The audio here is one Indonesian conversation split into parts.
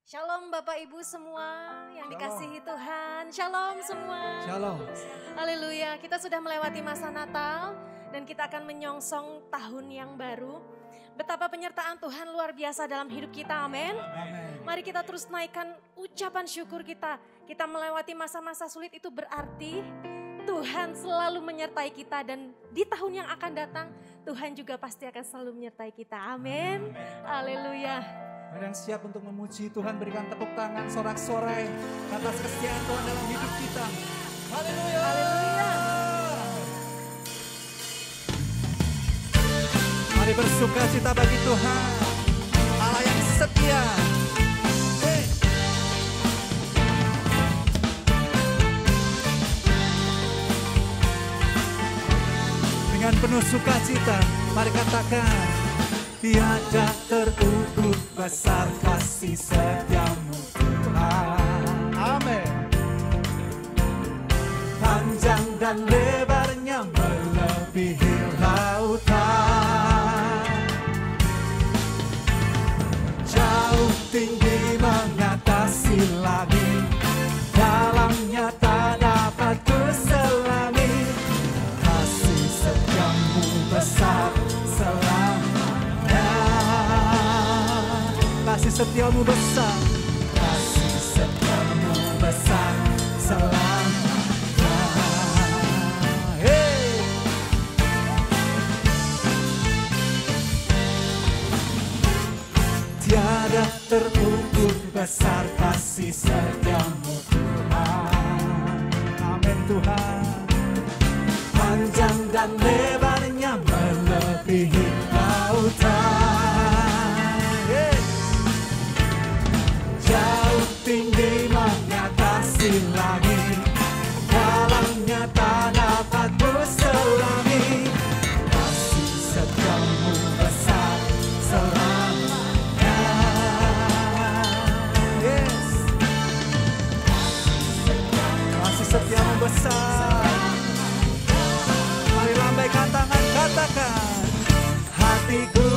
Shalom Bapak Ibu semua yang dikasihi Tuhan. Shalom semua. Shalom. Haleluya. Kita sudah melewati masa Natal dan kita akan menyongsong tahun yang baru. Betapa penyertaan Tuhan luar biasa dalam hidup kita. Amin. Mari kita terus naikkan ucapan syukur kita. Kita melewati masa-masa sulit itu berarti Tuhan selalu menyertai kita dan di tahun yang akan datang Tuhan juga pasti akan selalu menyertai kita. Amin. Haleluya. Yang siap untuk memuji Tuhan, berikan tepuk tangan sorak-sorai atas kesetiaan Tuhan dalam hidup kita. Haleluya. Haleluya. Mari bersuka cita bagi Tuhan, Allah yang setia. Dengan penuh sukacita, mari katakan. Tiada terukur besar kasih setiamu Tuhan. Amin. Panjang dan lebarnya melebihi lautan, jauh tinggi mengatasi langit, dalamnya tak dapat kuselami. Kasih setiamu besar selamanya. Kasih setiamu besar, kasih setiamu besar selamanya. Hey. Tiada terukur besar kasih setiamu Tuhan. Amin Tuhan. Panjang dan lebarnya melebihi lautan, jauh tinggi mengatasi langit, dalamnya tak dapat kuselami. Kasih setiamu besar selamanya. Yes. Kasih setiamu besar. Mari lambaikan tangan, katakan. Hatiku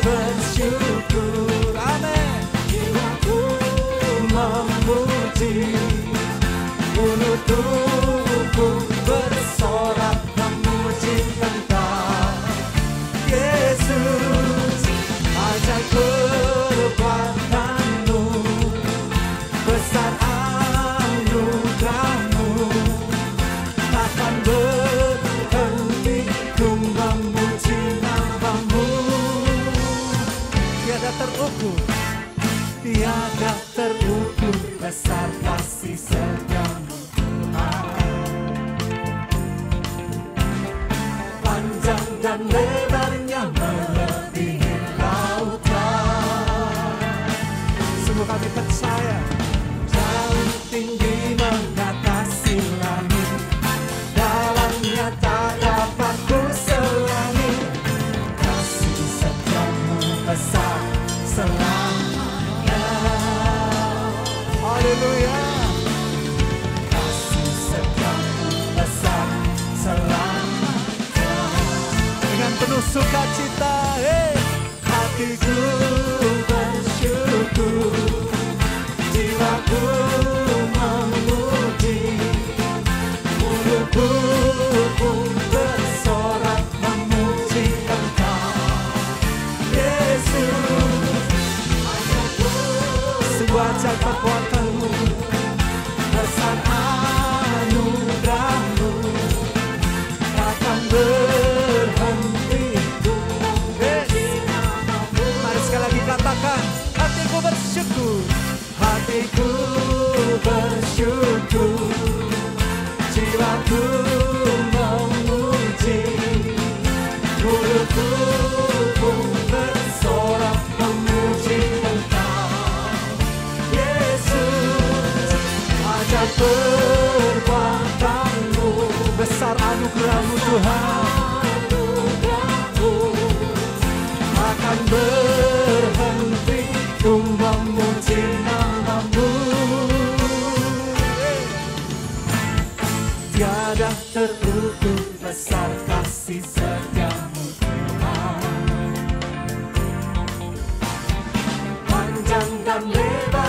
bersyukur, amin. Jiwaku memuji, mulutku bersorak memuji Engkau, Yesus. Ajaib perbuatanmu, besar anugerahmu, takkan berhenti ku memuji namamu. Tiada terukur, tiada terukur besar kasih setiamu Tuhan. Panjang dan lebarnya melebihi lautan. Sungguh kami percaya, jauh tinggi mengatasi langit, dalamnya tak dapat kuselami. Kasih setiamu besar selamanya. Haleluya. Kasih setiamu besar selamanya. Dengan penuh sukacita, hatiku bersyukur, jiwaku memuji, mulutku pun bersorak memuji Engkau, Yesus. Sebuah ajaib perbuatanmu, besar anugerahmu, takkan berhenti ku memuji namamu. Mari sekali lagi katakan, hatiku bersyukur, hatiku bersyukur, jiwaku memuji, mulutku pun bersorak memuji Engkau, Yesus. Ajaib perbuatanmu, besar anugerahmu Tuhan, akan berhenti ku memuji namamu. Tiada terukur besar kasih setiamu Tuhan. Panjang dan lebar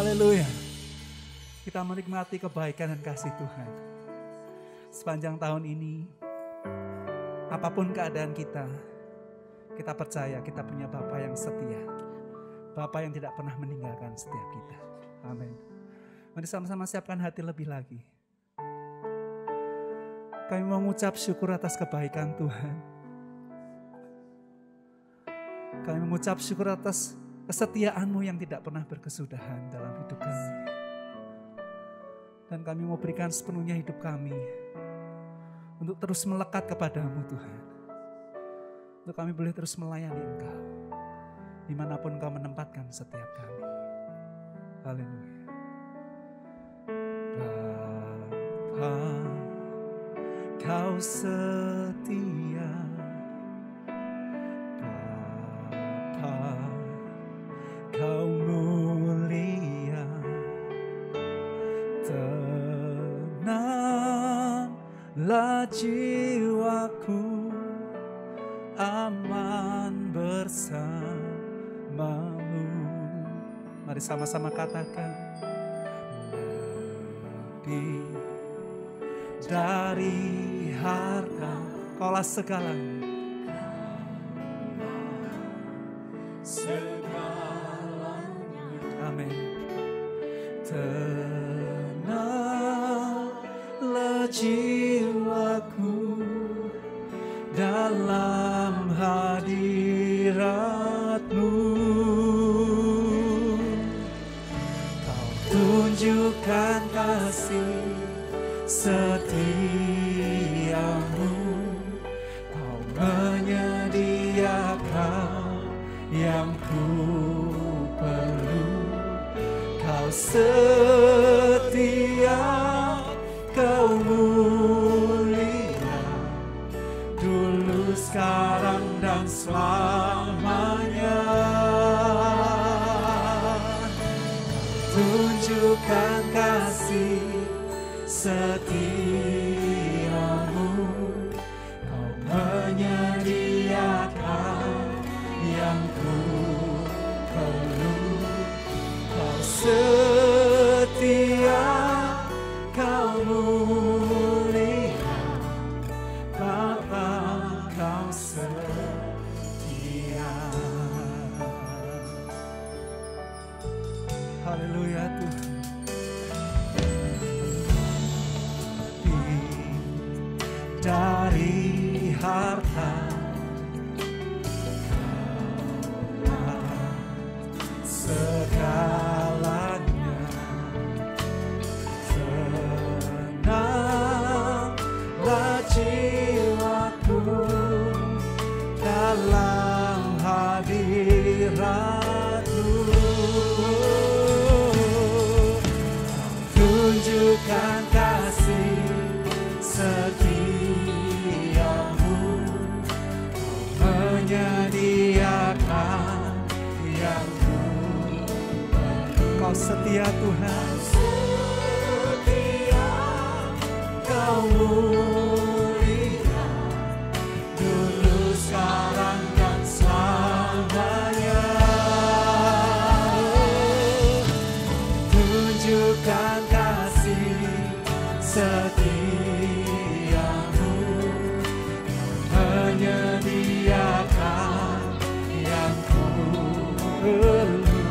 Haleluya. Kita menikmati kebaikan dan kasih Tuhan. Sepanjang tahun ini, apapun keadaan kita percaya kita punya Bapa yang setia. Bapa yang tidak pernah meninggalkan setiap kita. Amin. Mari sama-sama siapkan hati lebih lagi. Kami mengucap syukur atas kebaikan Tuhan. Kami mengucap syukur atas kesetiaan-Mu yang tidak pernah berkesudahan dalam hidup kami. Dan kami mau berikan sepenuhnya hidup kami untuk terus melekat kepadamu Tuhan. Untuk kami boleh terus melayani Engkau dimanapun Engkau menempatkan setiap kami. Haleluya. Bapa, Kau setia. Bapa, Kau mulia. Tenanglah jiwaku, aman bersamamu. Mari sama-sama katakan. Lebih dari harta, Kaulah segalanya. Amin. Tenanglah jiwaku dalam hadirat-Mu. Kau tunjukkan kasih setiamu. Kau menyediakan yang ku perlu. Kau setia, Kau mulia, dulu, sekarang, dan selamanya. Tunjukkan kasih setiamu. Kau menyediakan yang ku perlu. Kau setia, Kau mulia, Bapa, Kau setia. Haleluya Tuhan. Dari harta segalanya. Tenanglah jiwaku dalam hadirat-Mu. Tunjukkan kasih setiamu. Menyediakan yang ku perlu. Kau setia Tuhan. Setia, Kau mulia, dulu, sekarang, dan selamanya. Tunjukkan kasih setiamu. Menyediakan yang ku perlu.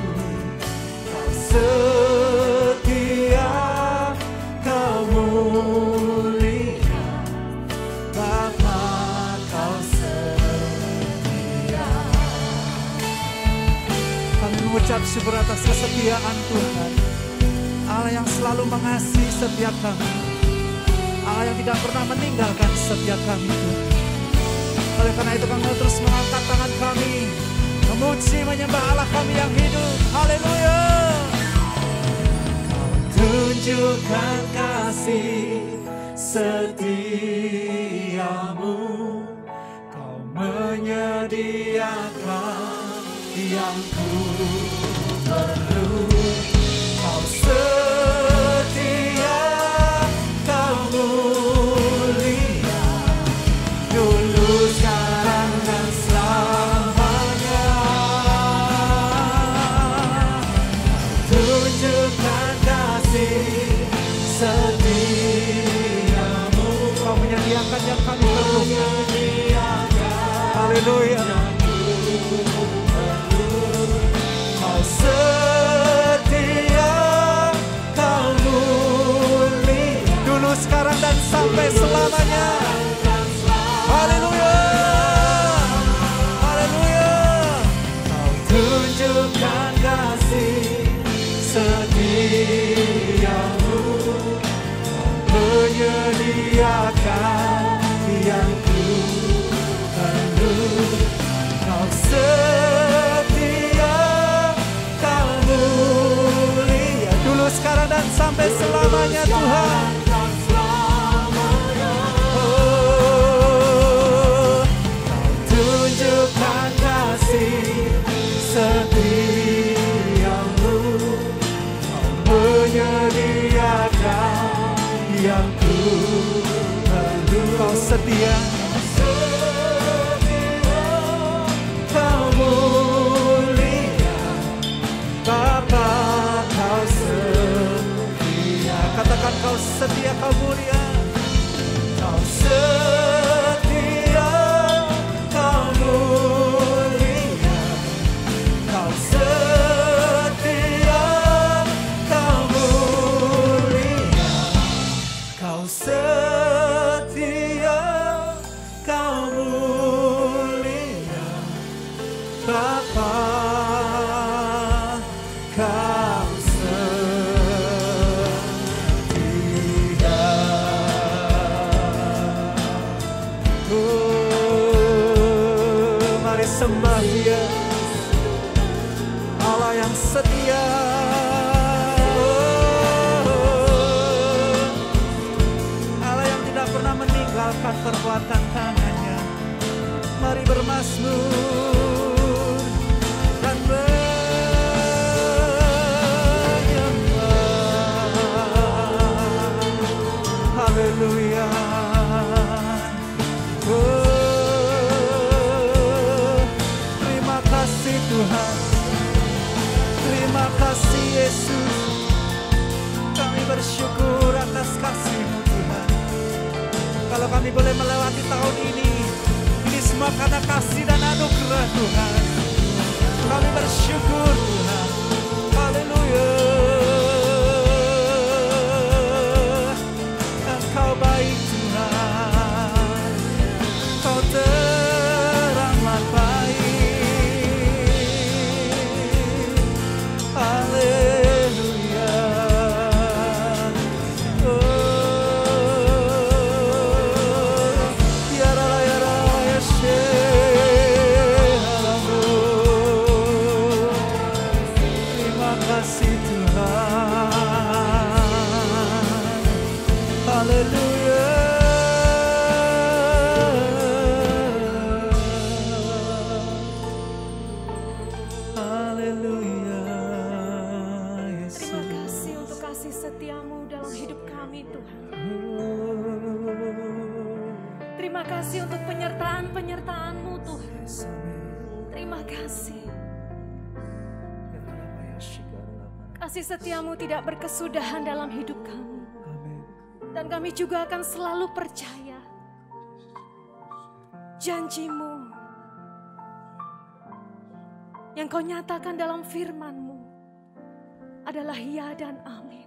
Kau setia, Kau mulia, Bapa, Kau setia. Kami mengucap syukur atas kesetiaan Tuhan, Allah yang selalu mengasihi setiap kami, Allah yang tidak pernah meninggalkan setiap kami Tuhan. Oleh karena itu kami terus mengangkat tangan kami, memuji, menyembah Allah kami yang hidup. Haleluya. Kau tunjukkan kasih setiamu. Kau menyediakan yang ku perlu. Kau setia, Kau mulia, dulu, sekarang, dan selamanya. Tunjukkan Haleluya. Kau setia, Kau mulia, dulu, sekarang, dan sampai selamanya. Haleluya. Haleluya. Kau tunjukkan kasih setiamu, Kau menyediakan yang ku perlu. Kau setia, Kau mulia, dulu, sekarang, dan sampai selamanya Tuhan. Oh, Kau tunjukkan kasih setiamu, Kau menyediakan yang ku perlu. Kau setia, Kau mulia, Bapa, Kau setia. Katakan, Kau setia, Kau mulia. Kau setia, Kau mulia, Kau setia, Kau mulia, Kau setia, Kau mulia, Bapa, Kau setia. Oh, mari sembah Dia, Allah yang setia. Allah yang tidak pernah meninggalkan perbuatan tangannya. Mari bermazmur dan menyembah. Haleluya. Oh, terima kasih Tuhan. Terima kasih Yesus. Kami bersyukur atas kasih-Mu Tuhan. Kalau kami boleh melewati tahun ini semua karena kasih dan anugerah Tuhan. Kami bersyukur Tuhan. Haleluya. Engkau baik Tuhan, Kau teramat baik. Haleluya. Terima kasih Tuhan. Haleluya. Haleluya. Terima kasih untuk kasih setia-Mu dalam hidup kami Tuhan. Terima kasih untuk penyertaan-penyertaan-Mu Tuhan. Terima kasih. Kasih setia-Mu tidak berkesudahan dalam hidup kami. Dan kami juga akan selalu percaya janji-Mu yang Kau nyatakan dalam firman-Mu adalah ya dan amin.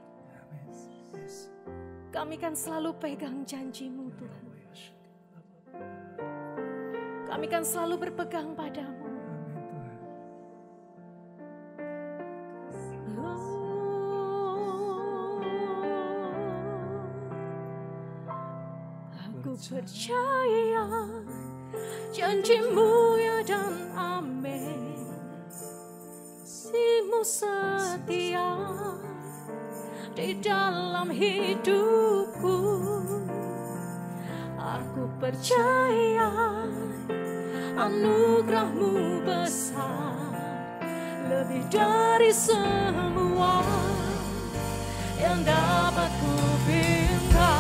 Kami kan selalu pegang janji-Mu Tuhan. Kami kan selalu berpegang padamu. Aku percaya janji-Mu ya dan amin. Kasih-Mu setia di dalam hidupku. Aku percaya anugerah-Mu besar, lebih dari semua yang dapat ku minta.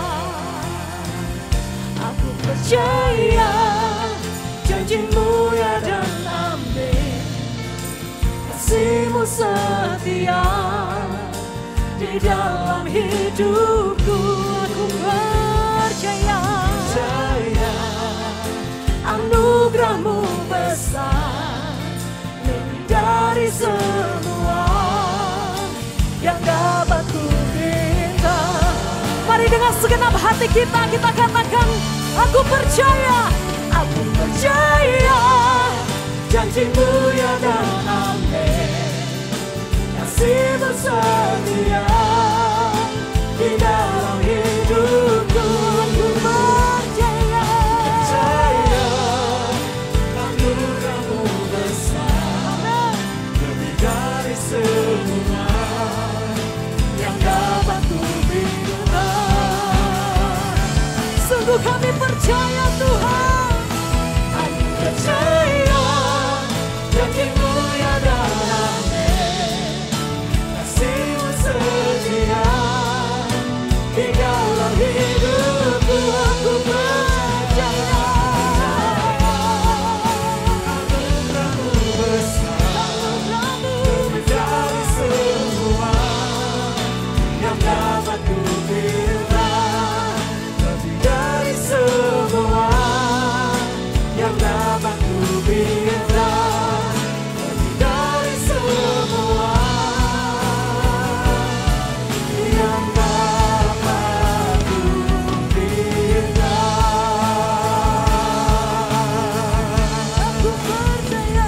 Aku percaya janji-Mu ya dan amin. Kasih-Mu setia di dalam hidupku. Aku percaya anugerah-Mu besar, lebih dari semua yang dapat ku minta. Mari dengan segenap hati kita katakan, aku percaya, janji-Mu ya dan amin. Kasih-Mu setia di dalam hidupku. Aku percaya anugerah-Mu besar, lebih dari semua yang dapat ku minta. sungguh kami percaya Tuhan. Aku percaya janji-Mu ya dan amin. Kasih-Mu setia di dalam hidupku. Aku percaya anugerah-Mu besar, lebih dari semua yang dapat ku minta, lebih dari semua yang dapat ku minta, lebih dari semua yang dapat ku minta. Aku percaya,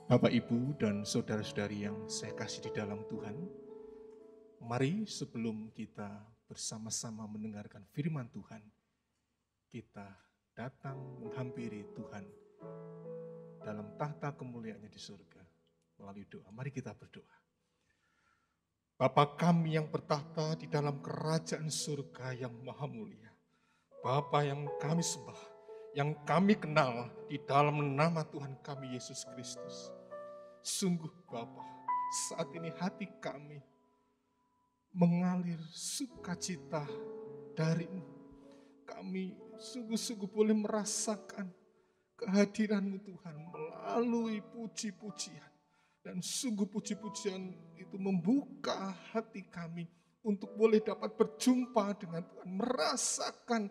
Bapak, Ibu, dan saudara-saudari yang saya kasih di dalam Tuhan, mari sebelum kita bersama-sama mendengarkan firman Tuhan, kita datang menghampiri Tuhan dalam tahta kemuliaannya di surga melalui doa. Mari kita berdoa. Bapa kami yang bertahta di dalam kerajaan surga yang maha mulia, Bapa yang kami sembah, yang kami kenal di dalam nama Tuhan kami Yesus Kristus. Sungguh Bapa, saat ini hati kami mengalir sukacita dari-Mu. Kami sungguh-sungguh boleh merasakan kehadiran-Mu Tuhan melalui puji-pujian. Dan sungguh puji-pujian itu membuka hati kami untuk boleh dapat berjumpa dengan Tuhan, merasakan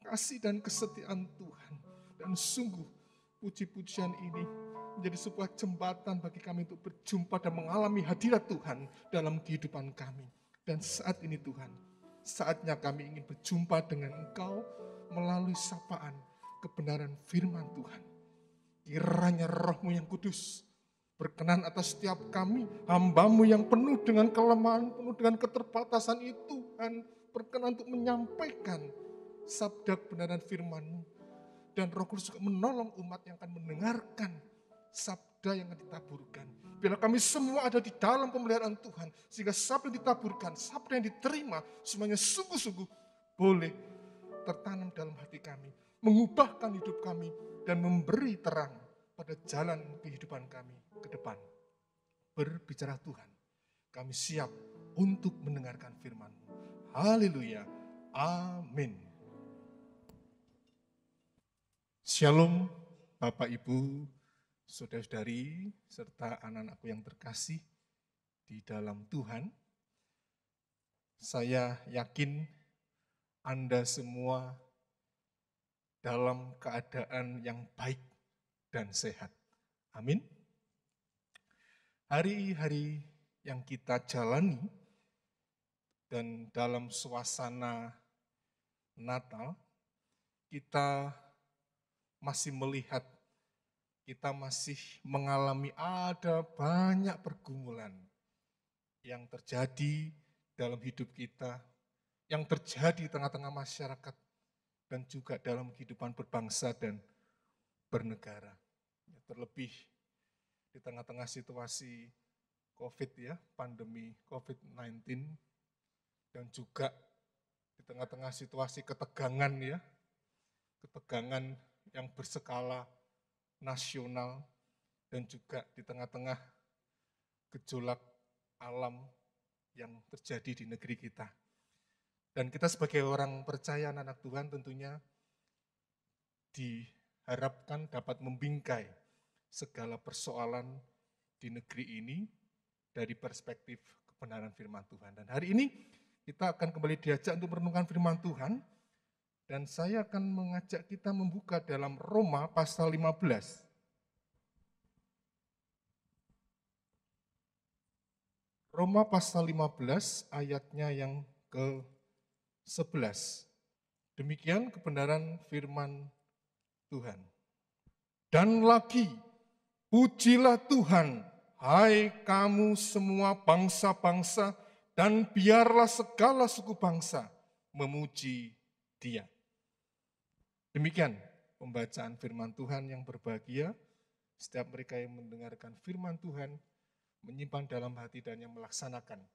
kasih dan kesetiaan Tuhan. Dan sungguh puji-pujian ini menjadi sebuah jembatan bagi kami untuk berjumpa dan mengalami hadirat Tuhan dalam kehidupan kami. Dan saat ini Tuhan, saatnya kami ingin berjumpa dengan Engkau melalui sapaan kebenaran firman Tuhan. Kiranya Roh-Mu yang kudus berkenan atas setiap kami, hamba-Mu yang penuh dengan kelemahan, penuh dengan keterbatasan itu, Tuhan, berkenan untuk menyampaikan sabda kebenaran firman-Mu. Dan Roh Kudus juga menolong umat yang akan mendengarkan sabda yang akan ditaburkan. Biarlah kami semua ada di dalam pemeliharaan Tuhan, sehingga sabda yang ditaburkan, sabda yang diterima, semuanya sungguh-sungguh boleh tertanam dalam hati kami, mengubahkan hidup kami, dan memberi terang pada jalan kehidupan kami ke depan. Berbicara Tuhan, kami siap untuk mendengarkan firman-Mu. Haleluya. Amin. Shalom Bapak, Ibu, saudara-saudari, serta anak-anakku yang terkasih di dalam Tuhan. Saya yakin Anda semua dalam keadaan yang baik dan sehat. Amin. Hari-hari yang kita jalani dan dalam suasana Natal, kita masih melihat, kita masih mengalami ada banyak pergumulan yang terjadi dalam hidup kita, yang terjadi di tengah-tengah masyarakat, dan juga dalam kehidupan berbangsa dan bernegara. Terlebih di tengah-tengah situasi COVID ya, pandemi COVID-19, dan juga di tengah-tengah situasi ketegangan ya, ketegangan yang berskala nasional, dan juga di tengah-tengah gejolak alam yang terjadi di negeri kita. Dan kita sebagai orang percaya anak-anak Tuhan tentunya di harapkan dapat membingkai segala persoalan di negeri ini dari perspektif kebenaran firman Tuhan. Dan hari ini kita akan kembali diajak untuk merenungkan firman Tuhan, dan saya akan mengajak kita membuka dalam Roma pasal 15. Roma pasal 15 ayatnya yang ke-11. Demikian kebenaran firman Tuhan. Dan lagi, pujilah Tuhan, hai kamu semua bangsa-bangsa, dan biarlah segala suku bangsa memuji Dia. Demikian pembacaan firman Tuhan yang berbahagia. Setiap mereka yang mendengarkan firman Tuhan, menyimpan dalam hati dan yang melaksanakan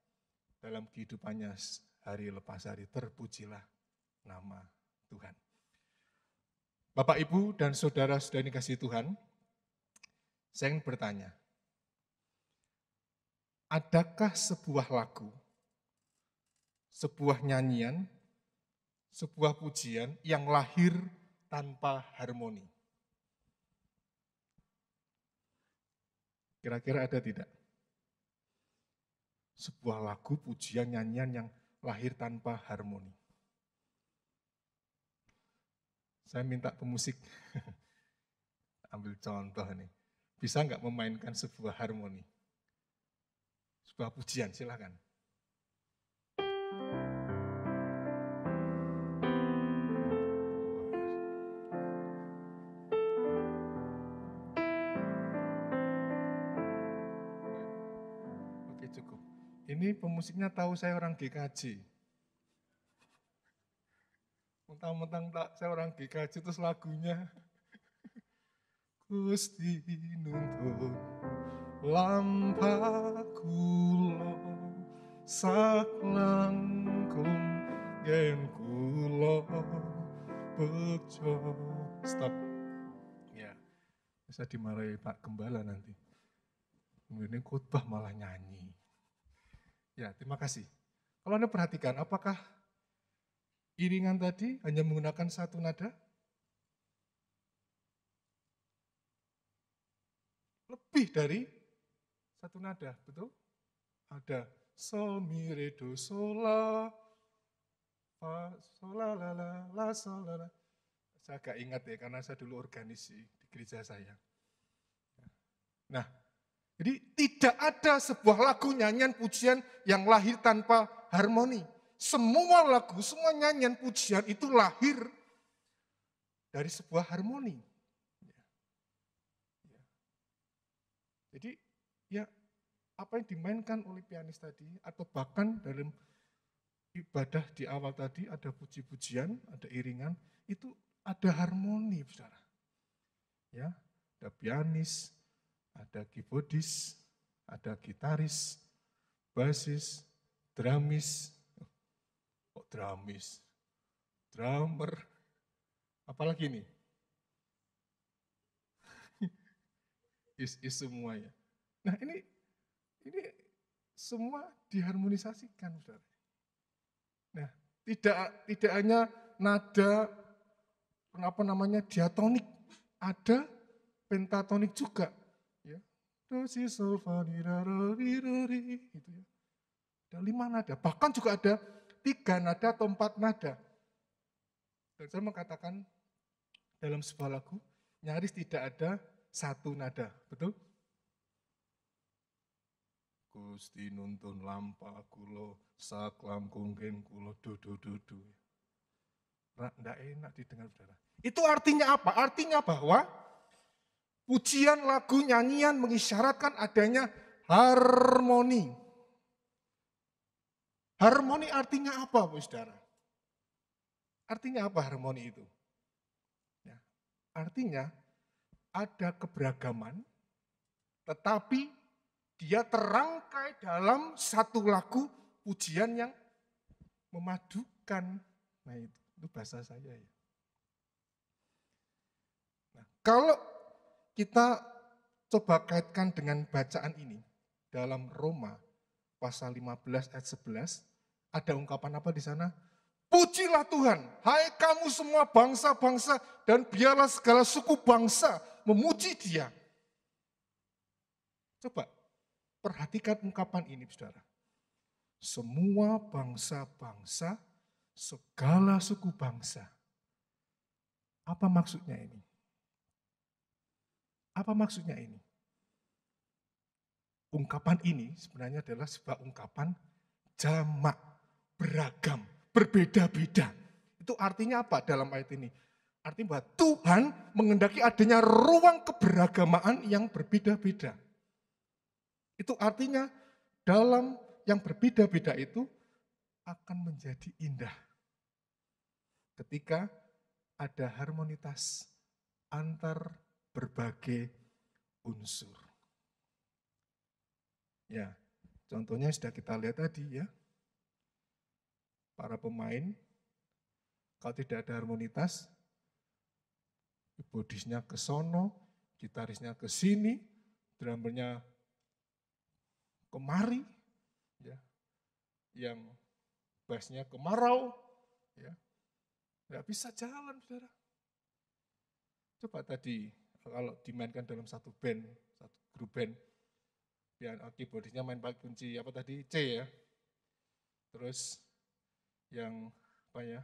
dalam kehidupannya hari lepas hari. Terpujilah nama Tuhan. Bapak, Ibu, dan saudara-saudari kasih Tuhan, saya ingin bertanya, adakah sebuah lagu, sebuah nyanyian, sebuah pujian yang lahir tanpa harmoni? Kira-kira ada tidak? Sebuah lagu, pujian, nyanyian yang lahir tanpa harmoni. Saya minta pemusik, ambil contoh nih. Bisa nggak memainkan sebuah harmoni? Sebuah pujian, silakan. Oke, cukup. Ini pemusiknya tahu saya orang GKJ. Mentang-mentang tak saya orang GKJ, terus lagunya Gusti nuntun lampakulo saklangkung gen kulo bejo. Stop. Ya, bisa dimarahi Pak Gembala nanti. Ini khotbah malah nyanyi. Ya, terima kasih. Kalau Anda perhatikan, apakah iringan tadi hanya menggunakan satu nada? Lebih dari satu nada, betul? Ada sol, mi, re, do, sol, la, fa, sol, la, la, la, la, sol, la, la. Saya agak ingat ya, karena saya dulu organisi di gereja saya. Nah, jadi tidak ada sebuah lagu, nyanyian, pujian yang lahir tanpa harmoni. Semua lagu, semua nyanyian, pujian itu lahir dari sebuah harmoni. Jadi ya apa yang dimainkan oleh pianis tadi, atau bahkan dalam ibadah di awal tadi ada puji-pujian, ada iringan, itu ada harmoni, saudara. Ya, ada pianis, ada keyboardis, ada gitaris, bassis, drumis, drummer, apalagi nih? Is semuanya. Nah ini semua diharmonisasikan, saudara. Nah tidak hanya nada diatonik, ada pentatonik juga. Ya. Do si sol fa di ra ri gitu ya. Ada 5 nada, bahkan juga ada 3 nada atau 4 nada. Dan saya mengatakan dalam sebuah lagu nyaris tidak ada 1 nada, betul? Gusti nuntun lampa kulo saklam kungken kulo do. Nggak enak didengar, saudara. Itu artinya apa? Artinya bahwa pujian, lagu, nyanyian mengisyaratkan adanya harmoni. Harmoni artinya apa, Bu saudara? Artinya apa harmoni itu? Ya, artinya ada keberagaman, tetapi dia terangkai dalam satu lagu pujian yang memadukan. Nah itu bahasa saya ya. Nah, kalau kita coba kaitkan dengan bacaan ini dalam Roma pasal 15 ayat 11, ada ungkapan apa di sana? Pujilah Tuhan, hai kamu semua bangsa-bangsa, dan biarlah segala suku bangsa memuji Dia. Coba perhatikan ungkapan ini, saudara. Semua bangsa-bangsa, segala suku bangsa. Apa maksudnya ini? Apa maksudnya ini? Ungkapan ini sebenarnya adalah sebuah ungkapan jamak, beragam, berbeda-beda. Itu artinya apa dalam ayat ini? Artinya bahwa Tuhan mengendaki adanya ruang keberagamaan yang berbeda-beda. Itu artinya dalam yang berbeda-beda itu akan menjadi indah. Ketika ada harmonitas antar berbagai unsur. Ya, contohnya sudah kita lihat tadi ya. Para pemain, kalau tidak ada harmonitas, keyboardisnya ke sono, gitarisnya ke sini, drummernya kemari, ya, yang bassnya kemarau, ya, nggak bisa jalan, saudara. Coba tadi kalau dimainkan dalam satu band, satu grup band, keyboardisnya main pakai kunci apa tadi C ya, terus yang apa ya,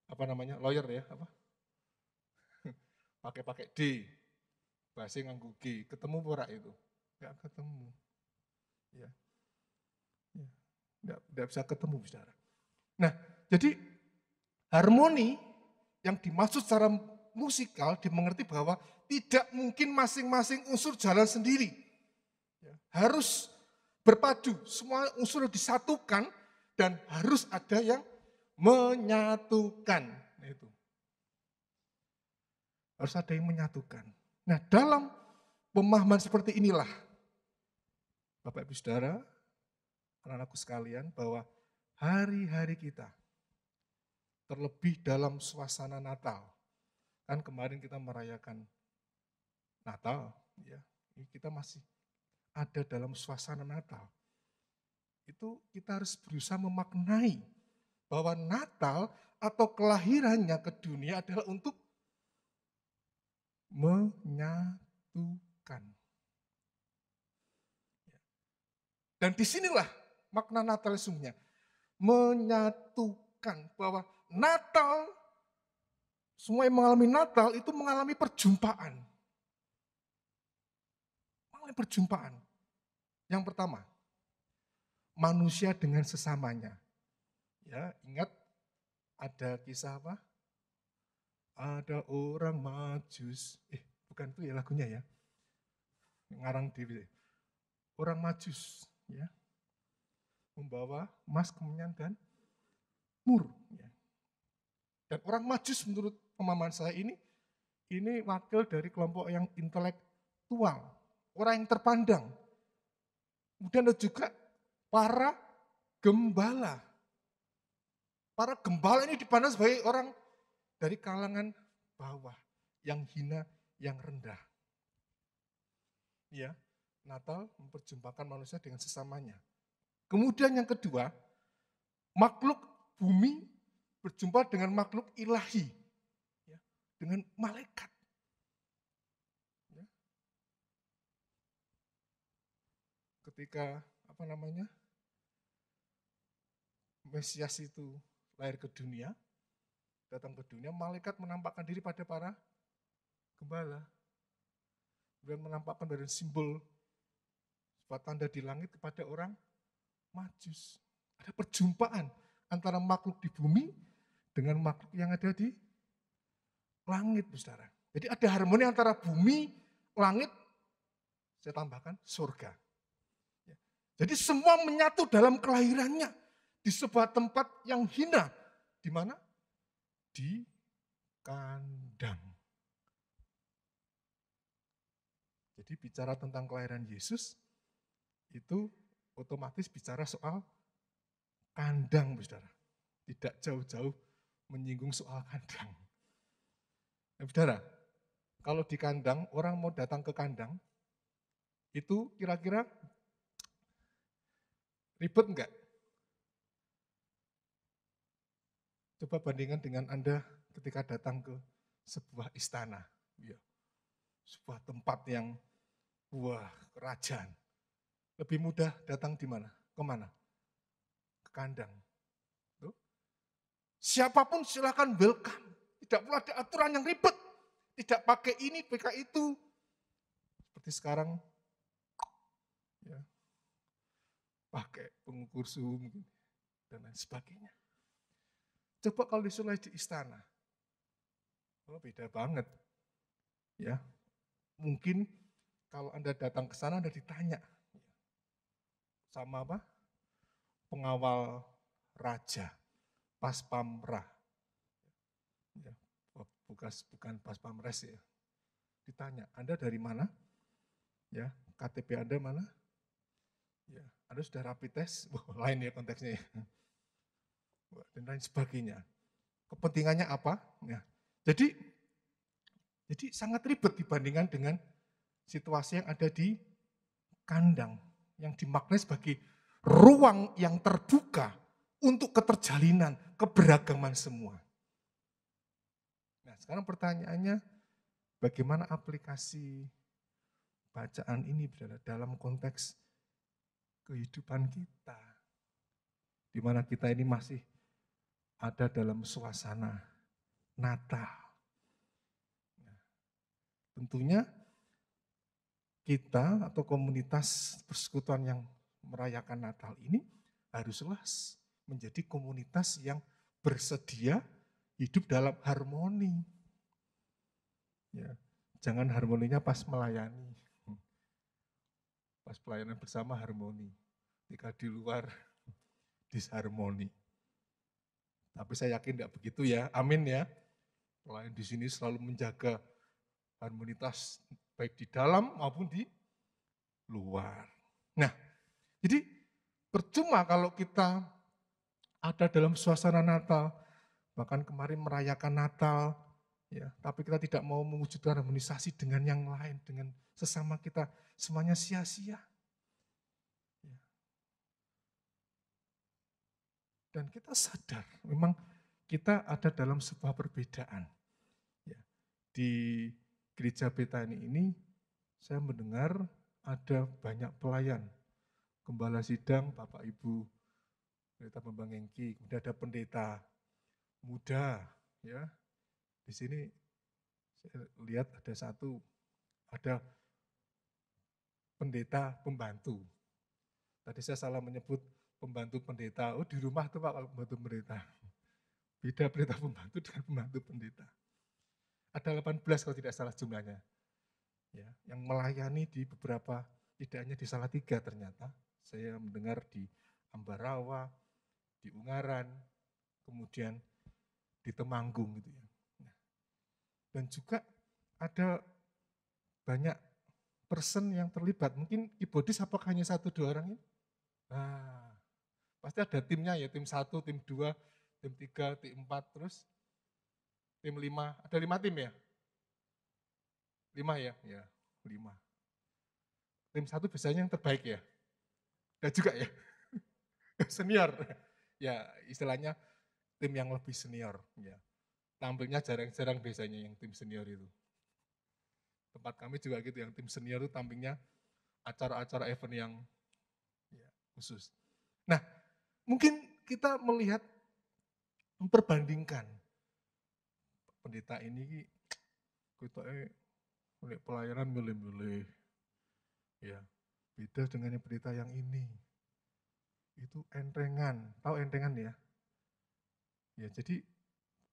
apa namanya lawyer ya, apa pakai D, bassnya nganggu G, ketemu pura itu, nggak ketemu. Ya. Nggak bisa ketemu, saudara. Nah, jadi harmoni yang dimaksud secara musikal dimengerti bahwa tidak mungkin masing-masing unsur jalan sendiri. Ya, harus berpadu, semua unsur disatukan dan harus ada yang menyatukan. Nah, itu. Harus ada yang menyatukan. Nah, dalam pemahaman seperti inilah Bapak Ibu Saudara, anak-anakku sekalian, bahwa hari-hari kita, terlebih dalam suasana Natal, kan kemarin kita merayakan Natal, ya, kita masih ada dalam suasana Natal. Itu kita harus berusaha memaknai bahwa Natal atau kelahirannya ke dunia adalah untuk menyatukan. Dan disinilah makna Natal sesungguhnya. Menyatukan bahwa Natal, semua yang mengalami Natal itu mengalami perjumpaan. Mengalami perjumpaan. Yang pertama, manusia dengan sesamanya. Ya, ingat ada kisah apa? Ada orang Majus. Bukan itu ya lagunya ya. Ngarang Dewi. Orang Majus. Ya, membawa emas, kemenyan, dan mur. Ya. Dan orang Majus menurut pemahaman saya ini wakil dari kelompok yang intelektual, orang yang terpandang. Kemudian ada juga para gembala. Para gembala ini dipandang sebagai orang dari kalangan bawah, yang hina, yang rendah. Ya. Natal memperjumpakan manusia dengan sesamanya. Kemudian yang kedua, makhluk bumi berjumpa dengan makhluk ilahi, ya, dengan malaikat. Ya. Ketika Mesias itu lahir ke dunia, datang ke dunia, malaikat menampakkan diri pada para gembala. Dan menampakkan dari simbol sebuah tanda di langit kepada orang Majus. Ada perjumpaan antara makhluk di bumi dengan makhluk yang ada di langit, saudara. Jadi ada harmoni antara bumi, langit, saya tambahkan surga. Jadi semua menyatu dalam kelahirannya di sebuah tempat yang hina. Di mana? Di kandang. Jadi bicara tentang kelahiran Yesus, itu otomatis bicara soal kandang, saudara. Tidak jauh-jauh menyinggung soal kandang. Nah, saudara, kalau di kandang, orang mau datang ke kandang, itu kira-kira ribet enggak? Coba bandingkan dengan Anda ketika datang ke sebuah istana. Ya. Sebuah tempat yang, wah, kerajaan. Lebih mudah datang di mana? Kemana? Ke kandang. Tuh. Siapapun silakan welcome. Tidak perlu ada aturan yang ribet. Tidak pakai ini, pakai itu. Seperti sekarang, ya, pakai pengukur suhu mungkin, dan lain sebagainya. Coba kalau disulai di istana, oh beda banget. Ya, mungkin kalau Anda datang ke sana Anda ditanya sama apa? Pengawal raja, Paspamra. Ya, bukan Paspamres ya. Ditanya, Anda dari mana? Ya, KTP Anda mana? Ya, Anda sudah rapid test? Lain ya konteksnya ya. Dan lain sebagainya. Kepentingannya apa? Ya. Jadi sangat ribet dibandingkan dengan situasi yang ada di kandang, yang dimaknai sebagai ruang yang terbuka untuk keterjalinan, keberagaman semua. Nah, sekarang pertanyaannya, bagaimana aplikasi bacaan ini dalam konteks kehidupan kita, di mana kita ini masih ada dalam suasana Natal. Nah, tentunya kita atau komunitas persekutuan yang merayakan Natal ini haruslah menjadi komunitas yang bersedia hidup dalam harmoni. Ya, jangan harmoninya pas melayani. Pas pelayanan bersama harmoni. Jika di luar disharmoni. Tapi saya yakin tidak begitu ya. Amin ya. Pelayan di sini selalu menjaga harmonitas baik di dalam maupun di luar. Nah, jadi percuma kalau kita ada dalam suasana Natal, bahkan kemarin merayakan Natal, ya, tapi kita tidak mau mewujudkan harmonisasi dengan yang lain, dengan sesama kita, semuanya sia-sia. Ya. Dan kita sadar, memang kita ada dalam sebuah perbedaan. Ya. Di gereja Betani ini, saya mendengar ada banyak pelayan, gembala sidang, Bapak Ibu, pendeta Bambang Engki, kemudian ada pendeta muda, ya. Di sini saya lihat ada pendeta pembantu. Tadi saya salah menyebut pembantu pendeta. Oh, di rumah tuh Pak kalau pembantu pendeta. Beda pendeta pembantu dengan pembantu pendeta. Ada 18 kalau tidak salah jumlahnya. Ya, yang melayani di beberapa, tidak hanya di Salatiga ternyata. Saya mendengar di Ambarawa, di Ungaran, kemudian di Temanggung gitu ya. Nah, dan juga ada banyak person yang terlibat. Mungkin keyboardis apakah hanya 1-2 orang ini? Nah, pasti ada timnya ya, tim 1, tim 2, tim 3, tim 4, terus tim 5. Ada 5 tim ya? 5 ya? Ya, 5. Tim 1 biasanya yang terbaik ya? Ada juga ya? Senior. Ya, istilahnya tim yang lebih senior. Ya. Tampilnya jarang-jarang biasanya yang tim senior itu. Tempat kami juga gitu, yang tim senior itu tampilnya acara-acara event yang ya, khusus. Nah, mungkin kita melihat, memperbandingkan pendeta ini, kita pelayanan milih-milih, ya beda dengan yang pendeta yang ini. Itu entrengan, tahu entrengan ya? Ya jadi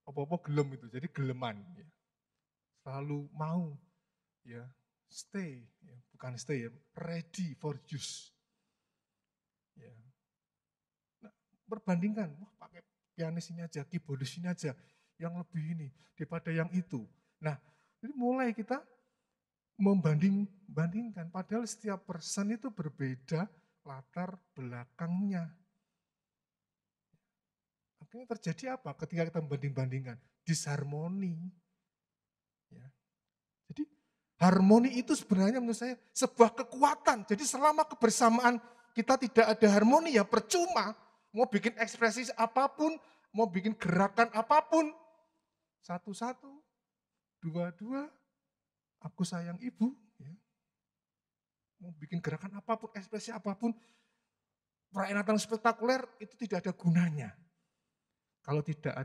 apa-apa gelem itu, jadi geleman. Ya. Selalu mau, ya stay, ya, bukan stay ya, ready for use. Ya. Nah, perbandingkan, wah pakai pianis ini aja, keyboardis ini aja, yang lebih ini daripada yang itu. Nah, jadi mulai kita membandingkan, padahal setiap person itu berbeda latar belakangnya. Akhirnya terjadi apa ketika kita membanding-bandingkan? Disharmoni. Ya. Jadi harmoni itu sebenarnya menurut saya sebuah kekuatan. Jadi selama kebersamaan kita tidak ada harmoni ya percuma. Mau bikin ekspresi apapun, mau bikin gerakan apapun, satu-satu, dua-dua, aku sayang ibu. Ya. Mau bikin gerakan apapun, ekspresi apapun, perayaan Natal spektakuler itu tidak ada gunanya. Kalau tidak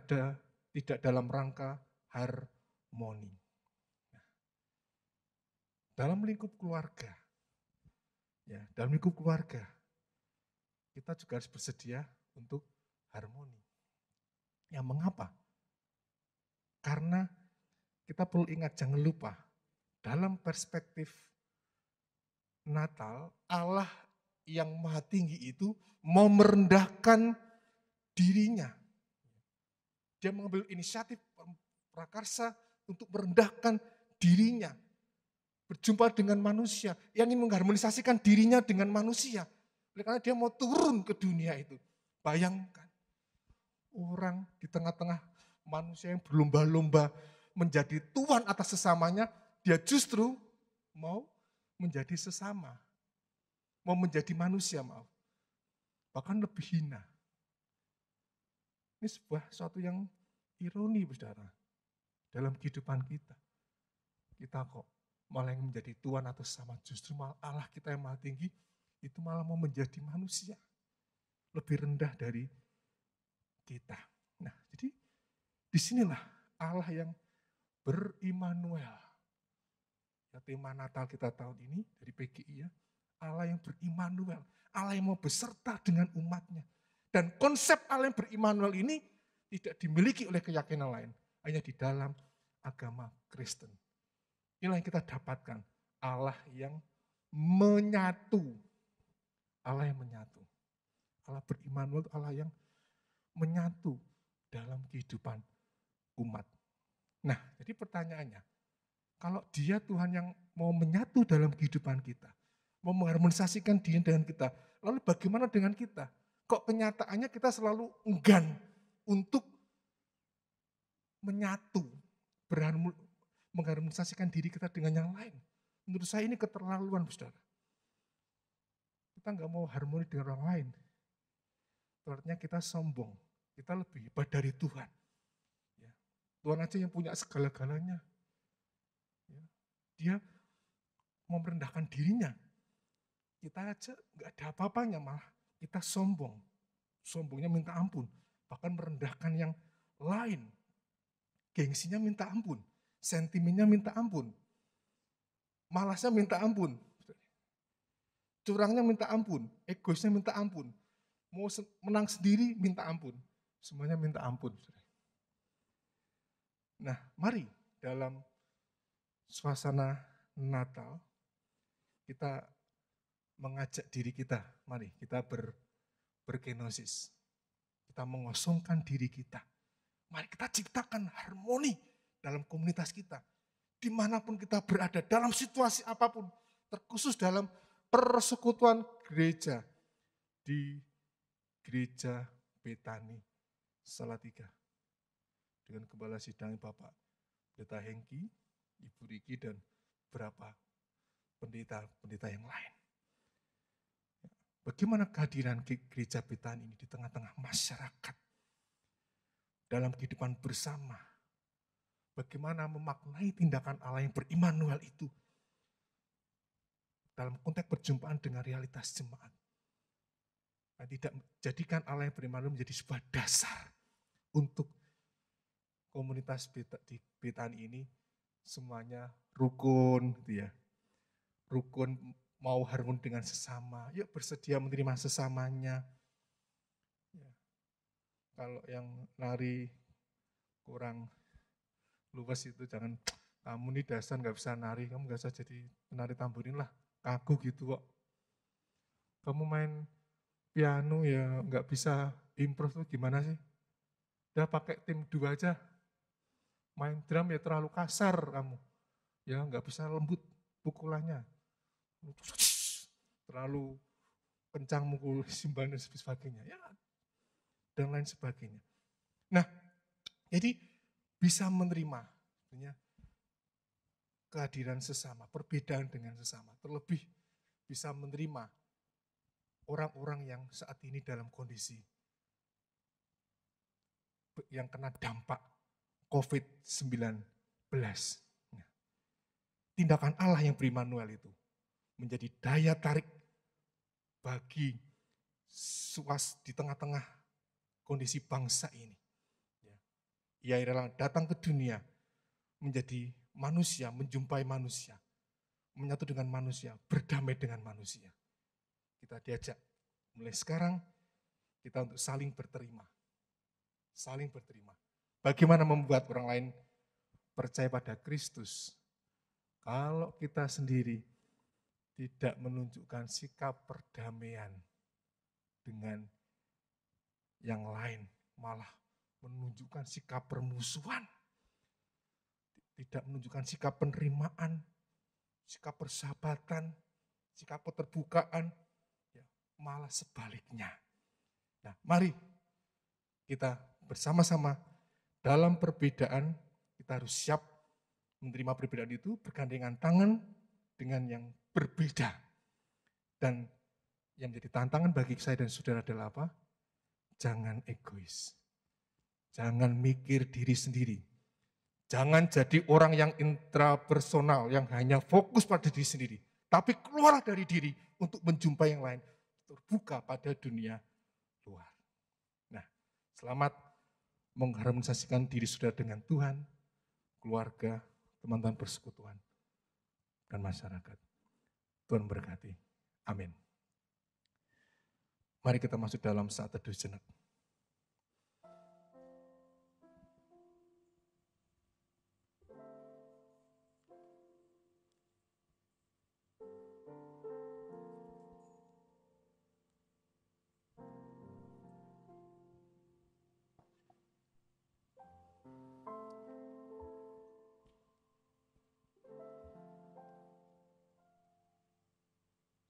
dalam rangka harmoni. Nah, dalam lingkup keluarga, kita juga harus bersedia untuk harmoni. Ya, mengapa? Karena kita perlu ingat, jangan lupa, dalam perspektif Natal, Allah yang maha tinggi itu mau merendahkan dirinya. Dia mengambil inisiatif prakarsa untuk merendahkan dirinya. Berjumpa dengan manusia, yang ingin mengharmonisasikan dirinya dengan manusia. Oleh karena dia mau turun ke dunia itu. Bayangkan, orang di tengah-tengah manusia yang berlomba-lomba menjadi tuan atas sesamanya, dia justru mau menjadi sesama. Mau menjadi manusia, maaf. Bahkan lebih hina. Ini suatu yang ironi, saudara. Dalam kehidupan kita. Kita kok malah yang menjadi tuan atau sesama. Justru malah Allah kita yang maha tinggi, itu malah mau menjadi manusia. Lebih rendah dari kita. Nah, jadi disinilah Allah yang berimmanuel. Ya, tema Natal kita tahun ini dari PGI ya, Allah yang berimmanuel, Allah yang mau beserta dengan umatnya. Dan konsep Allah yang berimmanuel ini tidak dimiliki oleh keyakinan lain, hanya di dalam agama Kristen. Inilah yang kita dapatkan, Allah yang menyatu. Allah yang menyatu. Allah berimmanuel itu Allah yang menyatu dalam kehidupan umat. Nah, jadi pertanyaannya, kalau dia Tuhan yang mau menyatu dalam kehidupan kita, mau mengharmonisasikan diri dengan kita, lalu bagaimana dengan kita? Kok kenyataannya kita selalu enggan untuk menyatu, mengharmonisasikan diri kita dengan yang lain. Menurut saya ini keterlaluan, saudara. Kita nggak mau harmoni dengan orang lain. Artinya kita sombong, kita lebih hebat dari Tuhan. Ya. Tuhan aja yang punya segala-galanya. Ya. Dia mau merendahkan dirinya. Kita aja nggak ada apa-apanya, malah kita sombong. Sombongnya minta ampun, bahkan merendahkan yang lain. Gengsinya minta ampun, sentimennya minta ampun, malasnya minta ampun, curangnya minta ampun, egoisnya minta ampun, mau menang sendiri minta ampun, semuanya minta ampun. Nah, mari dalam suasana Natal kita mengajak diri kita, mari kita berkenosis, kita mengosongkan diri kita. Mari kita ciptakan harmoni dalam komunitas kita. Dimanapun kita berada, dalam situasi apapun. Terkhusus dalam persekutuan gereja. Di gereja Betani Salatiga. Dengan Gembala Sidang Bapak Pendeta Hengki, Ibu Riki, dan beberapa pendeta yang lain. Bagaimana kehadiran gereja Betani ini di tengah-tengah masyarakat? Dalam kehidupan bersama, bagaimana memaknai tindakan Allah yang berimmanuel itu dalam konteks perjumpaan dengan realitas jemaat. Dan tidak jadikan Allah yang berimmanuel menjadi sebuah dasar untuk komunitas di Betani ini semuanya rukun, gitu ya. Rukun, mau harmoni dengan sesama, yuk bersedia menerima sesamanya. Kalau yang nari kurang luwes itu jangan, kamu nih dasar gak bisa nari, kamu gak usah jadi penari tamburin lah, kaku gitu kok. Kamu main piano ya gak bisa improve tuh gimana sih? Udah pakai tim 2 aja, main drum ya terlalu kasar kamu, ya gak bisa lembut pukulannya, terlalu kencang mukul simbal dan sebagainya. Ya, dan lain sebagainya. Nah, jadi bisa menerima kehadiran sesama, perbedaan dengan sesama. Terlebih bisa menerima orang-orang yang saat ini dalam kondisi yang kena dampak COVID-19. Tindakan Allah yang beri-Immanuel itu menjadi daya tarik bagi suas di tengah-tengah kondisi bangsa ini. Ia rela datang ke dunia menjadi manusia, menjumpai manusia, menyatu dengan manusia, berdamai dengan manusia. Kita diajak mulai sekarang kita untuk saling berterima. Saling berterima. Bagaimana membuat orang lain percaya pada Kristus kalau kita sendiri tidak menunjukkan sikap perdamaian dengan yang lain, malah menunjukkan sikap permusuhan, tidak menunjukkan sikap penerimaan, sikap persahabatan, sikap keterbukaan, ya, malah sebaliknya. Nah, mari kita bersama-sama dalam perbedaan, kita harus siap menerima perbedaan itu, bergandengan tangan dengan yang berbeda. Dan yang menjadi tantangan bagi saya dan saudara adalah apa? Jangan egois. Jangan mikir diri sendiri. Jangan jadi orang yang intrapersonal, yang hanya fokus pada diri sendiri. Tapi keluar dari diri untuk menjumpai yang lain. Terbuka pada dunia luar. Nah, selamat mengharmonisasikan diri saudara dengan Tuhan, keluarga, teman-teman persekutuan, dan masyarakat. Tuhan berkati. Amin. Mari kita masuk dalam saat teduh jenak.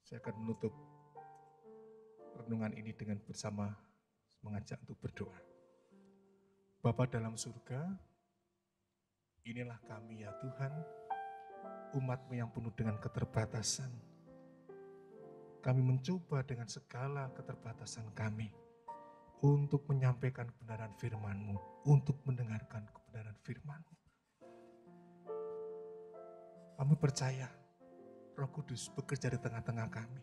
Saya akan menutup renungan ini dengan bersama mengajak untuk berdoa. Bapa dalam surga, inilah kami ya Tuhan, umat-Mu yang penuh dengan keterbatasan. Kami mencoba dengan segala keterbatasan kami untuk menyampaikan kebenaran firman-Mu, untuk mendengarkan kebenaran firman-Mu. Kami percaya Roh Kudus bekerja di tengah-tengah kami.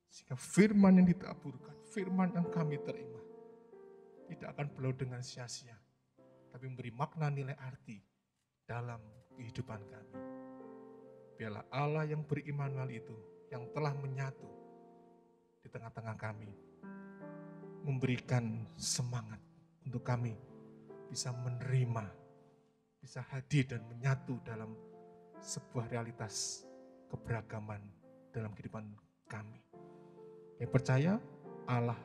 Sehingga firman yang ditaburkan, firman yang kami terima, tidak akan berlalu dengan sia-sia, tapi memberi makna nilai arti dalam kehidupan kami. Biarlah Allah yang beri-Immanuel itu, yang telah menyatu di tengah-tengah kami, memberikan semangat untuk kami bisa menerima, bisa hadir dan menyatu dalam sebuah realitas keberagaman dalam kehidupan kami. Yang percaya Allah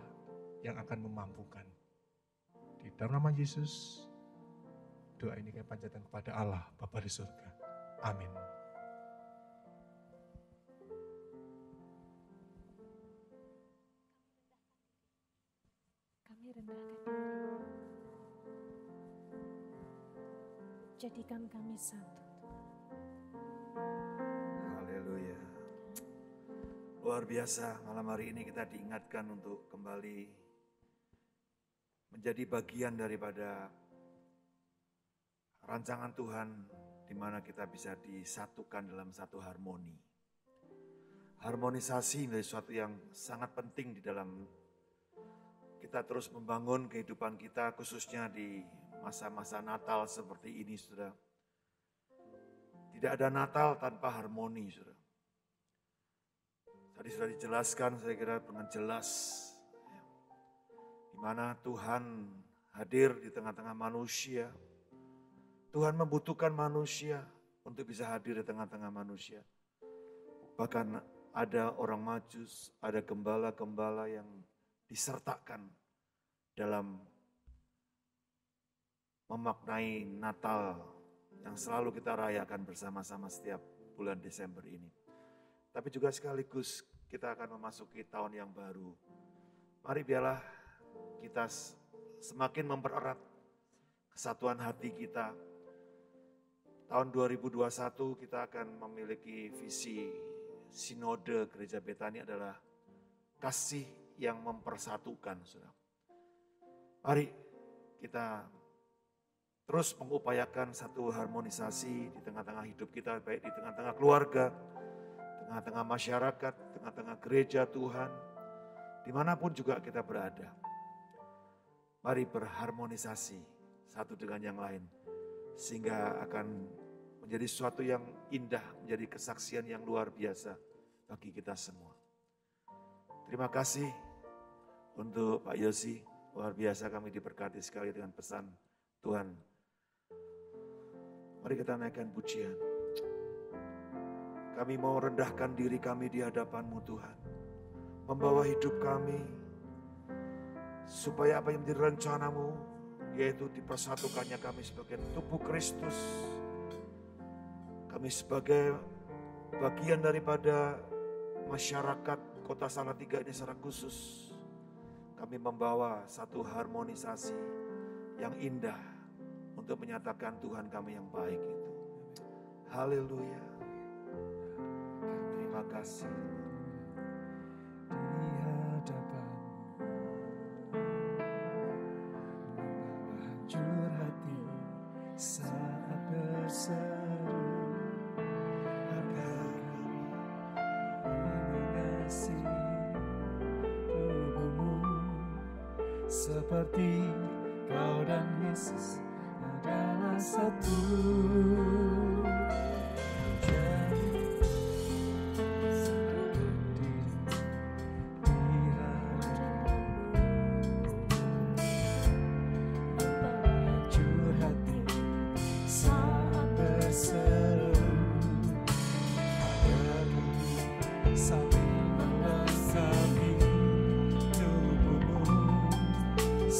yang akan memampukan. Di dalam nama Yesus, doa ini kami panjatkan kepada Allah Bapa di surga. Amin. Kami rendahkan diri. Jadikan kami satu. Haleluya. Luar biasa, malam hari ini kita diingatkan untuk kembali menjadi bagian daripada rancangan Tuhan di mana kita bisa disatukan dalam satu harmoni. Harmonisasi menjadi sesuatu yang sangat penting di dalam kita terus membangun kehidupan kita, khususnya di masa-masa Natal seperti ini, saudara. Tidak ada Natal tanpa harmoni, saudara. Tadi sudah dijelaskan, saya kira dengan jelas, di mana Tuhan hadir di tengah-tengah manusia. Tuhan membutuhkan manusia untuk bisa hadir di tengah-tengah manusia. Bahkan ada orang Majus, ada gembala-gembala yang disertakan dalam memaknai Natal yang selalu kita rayakan bersama-sama setiap bulan Desember ini. Tapi juga sekaligus kita akan memasuki tahun yang baru. Mari biarlah kita semakin mempererat kesatuan hati kita. Tahun 2021 kita akan memiliki visi Sinode Gereja Betani adalah kasih yang mempersatukan, saudara. Mari kita terus mengupayakan satu harmonisasi di tengah-tengah hidup kita, baik di tengah-tengah keluarga, tengah-tengah masyarakat, tengah-tengah gereja Tuhan, dimanapun juga kita berada. Mari berharmonisasi satu dengan yang lain, sehingga akan menjadi sesuatu yang indah, menjadi kesaksian yang luar biasa bagi kita semua. Terima kasih untuk Pak Yosi, luar biasa kami diberkati sekali dengan pesan Tuhan. Mari kita naikkan pujian. Kami mau rendahkan diri kami di hadapan-Mu Tuhan. Membawa hidup kami, supaya apa yang menjadi rencana-Mu, yaitu dipersatukannya kami sebagai tubuh Kristus. Kami sebagai bagian daripada masyarakat Kota Salatiga ini secara khusus. Kami membawa satu harmonisasi yang indah untuk menyatakan Tuhan kami yang baik itu. Haleluya. Terima kasih. Di hadapan membawa hancur hati saat berseru agar kami mengasihi tubuhmu seperti Kau dan Yesus adalah satu.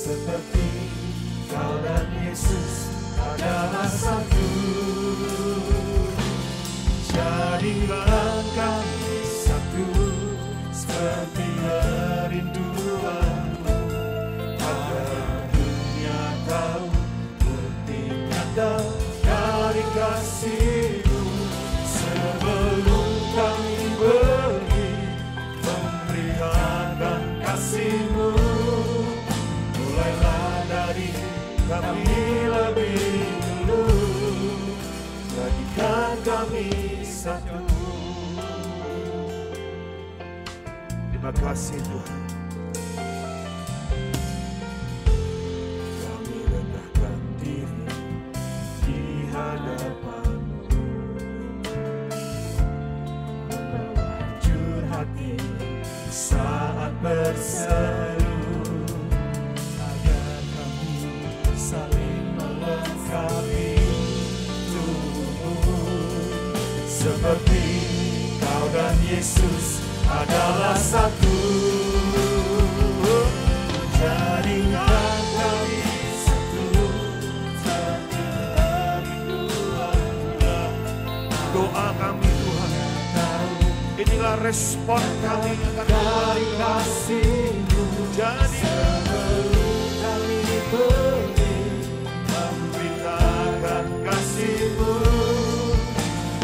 Seperti Kau dan Yesus adalah satu. Jadikan kami satu seperti kerinduan-Mu, agar dunia tahu bukti nyata dari kasih-Mu. Sebelum kami pergi memberitakan kasih-Mu, mulailah dari kami lebih dulu, jadikan kami satu. Terima kasih Tuhan. Kami rendahkan diri di hadapan-Mu, membawa hancur hati saat berseru, agar kami saling melengkapi tubuh-Mu. Seperti Kau dan Yesus adalah satu. Jadikan kami satu seperti kerinduan-Mu. Doa kami Tuhan, inilah respon kami akan dari kasih-Mu. jadi Sebelum kami pergi memberitakan kasih-Mu,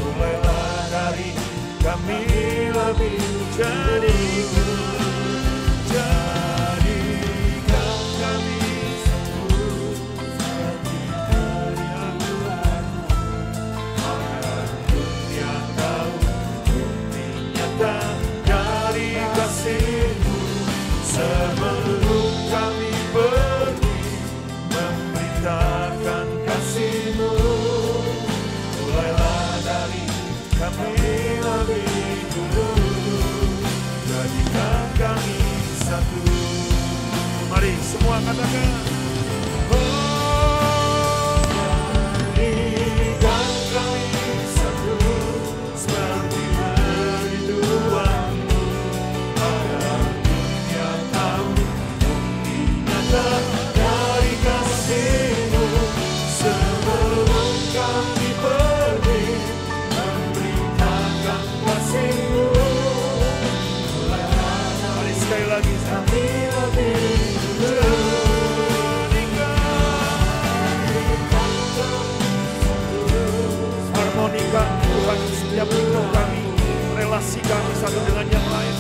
mulailah dari kami lebih jadikan kami satu seperti kerinduan-Mu, agar dunia tahu bukti nyata dari kasih-Mu. Sebelum kami pergi memberitakan kasih-Mu, mulailah dari kami lebih dulu, jadikan kami satu. Mari semua katakan, oh, jadikan kami satu seperti kerinduan-Mu, agar dunia tahu bukti nyata dari kasih-Mu. Sebelum kami pergi memberitakan kasih-Mu, mari sekali lagi kami lebih harmonikan Tuhan setiap hidup kami, relasi kami satu dengan yang lain.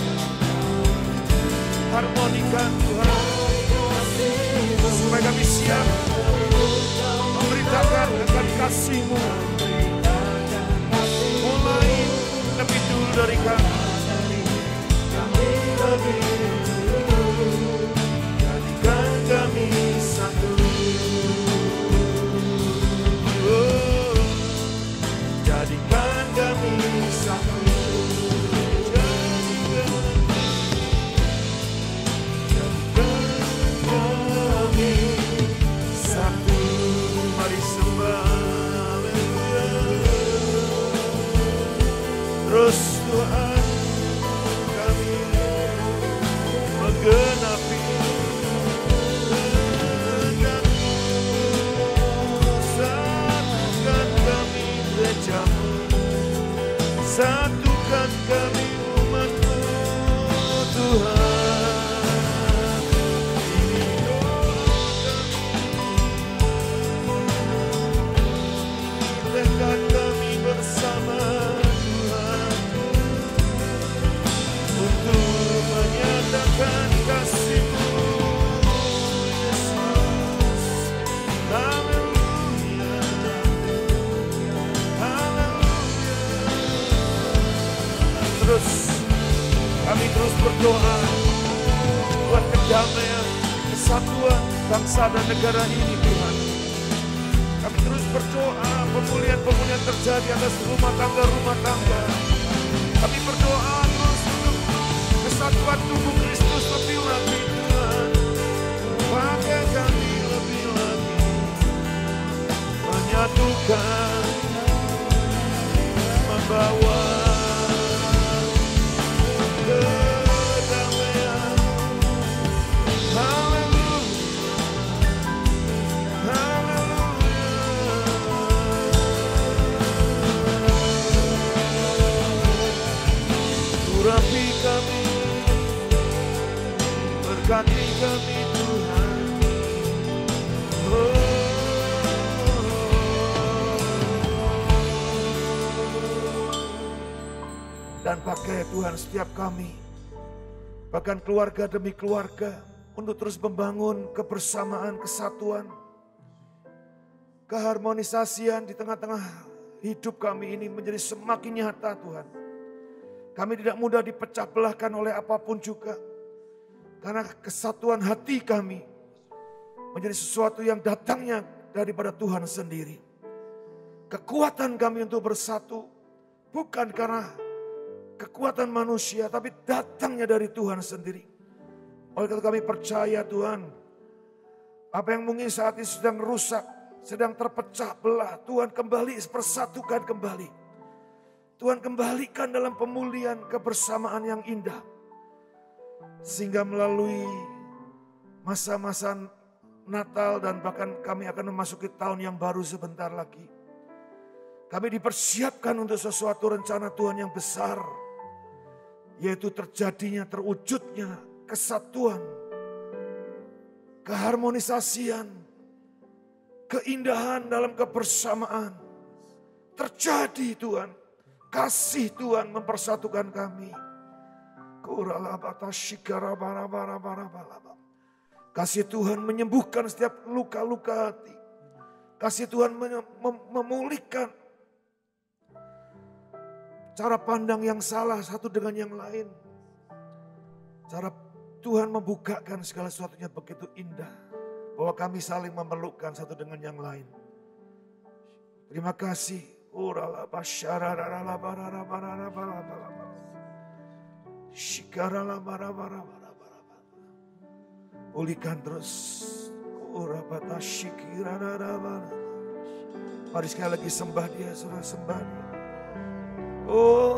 Harmonikan Tuhan supaya kami siap beritakan akan kasih-Mu. Mulai lebih dulu dari kami. Lebih dulu, jadikan kami satu. Oh, jadikan kami satu. Terus Tuhan kami menggenapi kehendak-Mu, satukan kami gereja-Mu, satukan kami umat-Mu Tuhan. Ini doa kami, tegak kami bersama menyatakan kasih-Mu, Yesus. Haleluya, haleluya. Kami terus berdoa buat kedamaian, kesatuan bangsa dan negara ini, Tuhan. Kami terus berdoa pemulihan-pemulihan terjadi atas rumah tangga. Kami berdoa terus untuk kesatuan tubuh Kristus lebih lagi, Tuhan. Pakai kami lebih lagi, menyatukan, membawa kedamaian. Haleluya, haleluya. Urapi kami, berkati kami Tuhan. Dan pakai Tuhan setiap kami, bahkan keluarga demi keluarga, untuk terus membangun kebersamaan, kesatuan, keharmonisasian di tengah-tengah hidup kami ini menjadi semakin nyata, Tuhan. Kami tidak mudah dipecah belahkan oleh apapun juga. Karena kesatuan hati kami menjadi sesuatu yang datangnya daripada Tuhan sendiri. Kekuatan kami untuk bersatu bukan karena kekuatan manusia, tapi datangnya dari Tuhan sendiri. Oleh karena kami percaya, Tuhan, apa yang mungkin saat ini sedang rusak, sedang terpecah belah, Tuhan kembali persatukan kembali. Tuhan kembalikan dalam pemulihan kebersamaan yang indah. Sehingga melalui masa-masa Natal dan bahkan kami akan memasuki tahun yang baru sebentar lagi. Kami dipersiapkan untuk sesuatu rencana Tuhan yang besar. Yaitu terjadinya, terwujudnya kesatuan, keharmonisasian, keindahan dalam kebersamaan. Terjadi Tuhan, kasih Tuhan mempersatukan kami. Kasih Tuhan menyembuhkan setiap luka-luka hati. Kasih Tuhan memulihkan cara pandang yang salah satu dengan yang lain. Cara Tuhan membukakan segala sesuatunya begitu indah. Bahwa kami saling memerlukan satu dengan yang lain. Terima kasih. Pulihkan terus. Mari sekali lagi sembah Dia, saudara, sembah Dia. Oh,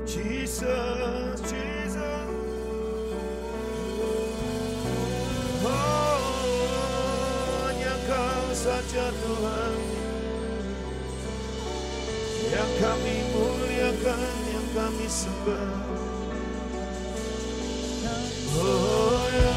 Jesus, Jesus. Oh, hanya Kau saja Tuhan, yang kami muliakan, yang kami sembah. Oh ya.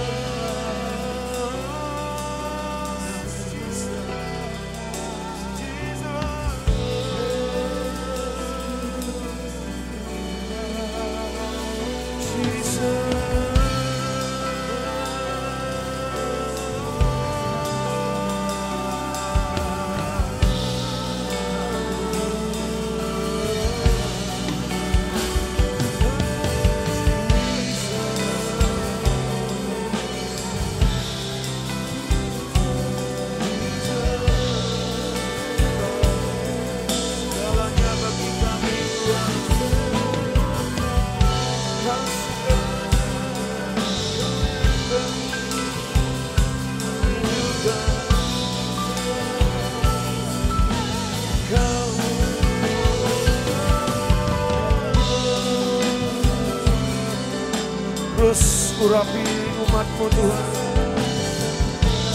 urapi umat-Mu Tuhan.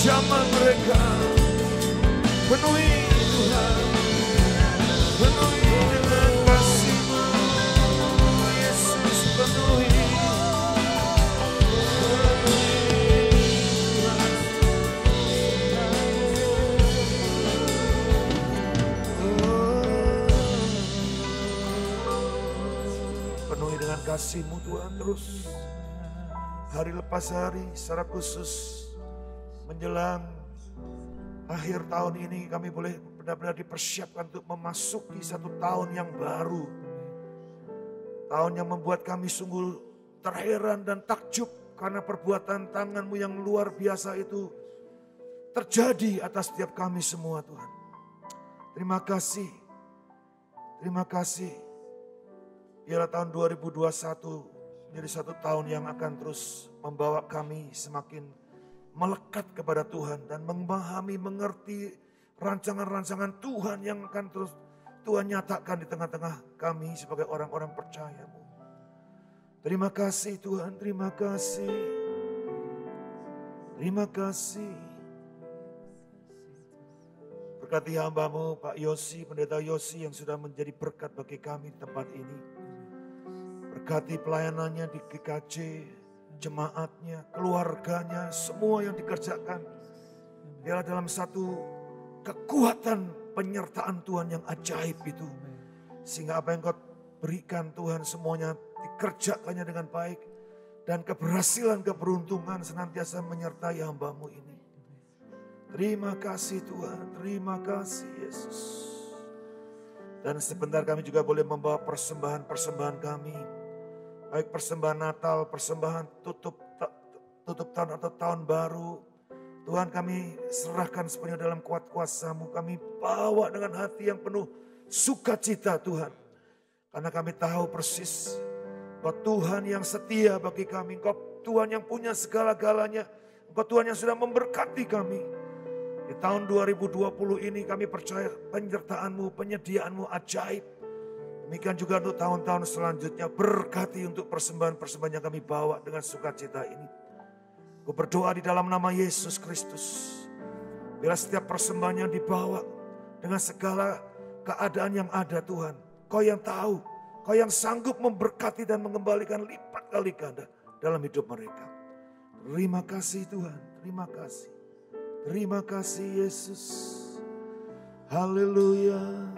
Jamah mereka penuhi Tuhan, penuhi dengan kasih-Mu Yesus, penuhi. Penuhi dengan kasih-Mu Tuhan terus. Hari lepas hari secara khusus menjelang akhir tahun ini kami boleh benar-benar dipersiapkan untuk memasuki satu tahun yang baru. Tahun yang membuat kami sungguh terheran dan takjub karena perbuatan tangan-Mu yang luar biasa itu terjadi atas setiap kami semua Tuhan. Terima kasih. Terima kasih. Biarlah tahun 2021 menjadi satu tahun yang akan terus membawa kami semakin melekat kepada Tuhan dan memahami, mengerti rancangan-rancangan Tuhan yang akan terus Tuhan nyatakan di tengah-tengah kami sebagai orang-orang percaya-Mu. Terima kasih Tuhan, terima kasih. Terima kasih. Berkati hamba-Mu Pak Yosi, Pendeta Yosi yang sudah menjadi berkat bagi kami di tempat ini. Berkati pelayanannya di GKJ, jemaatnya, keluarganya, semua yang dikerjakan. Biarlah dalam satu kekuatan penyertaan Tuhan yang ajaib itu. Sehingga apa yang Kau berikan Tuhan semuanya dikerjakannya dengan baik. Dan keberhasilan, keberuntungan senantiasa menyertai hamba-Mu ini. Terima kasih Tuhan, terima kasih Yesus. Dan sebentar kami juga boleh membawa persembahan-persembahan kami. Baik persembahan Natal, persembahan tutup tahun atau tahun baru. Tuhan kami serahkan sepenuhnya dalam kuat kuasa-Mu. Kami bawa dengan hati yang penuh sukacita Tuhan. Karena kami tahu persis bahwa Tuhan yang setia bagi kami. Engkau Tuhan yang punya segala-galanya. Engkau Tuhan yang sudah memberkati kami. Di tahun 2020 ini kami percaya penyertaan-Mu, penyediaan-Mu ajaib. Demikian juga untuk tahun-tahun selanjutnya, berkati untuk persembahan-persembahan yang kami bawa dengan sukacita ini. Aku berdoa di dalam nama Yesus Kristus. Bila setiap persembahan yang dibawa dengan segala keadaan yang ada Tuhan. Kau yang tahu, Kau yang sanggup memberkati dan mengembalikan lipat kali ganda dalam hidup mereka. Terima kasih Tuhan, terima kasih. Terima kasih Yesus. Haleluya.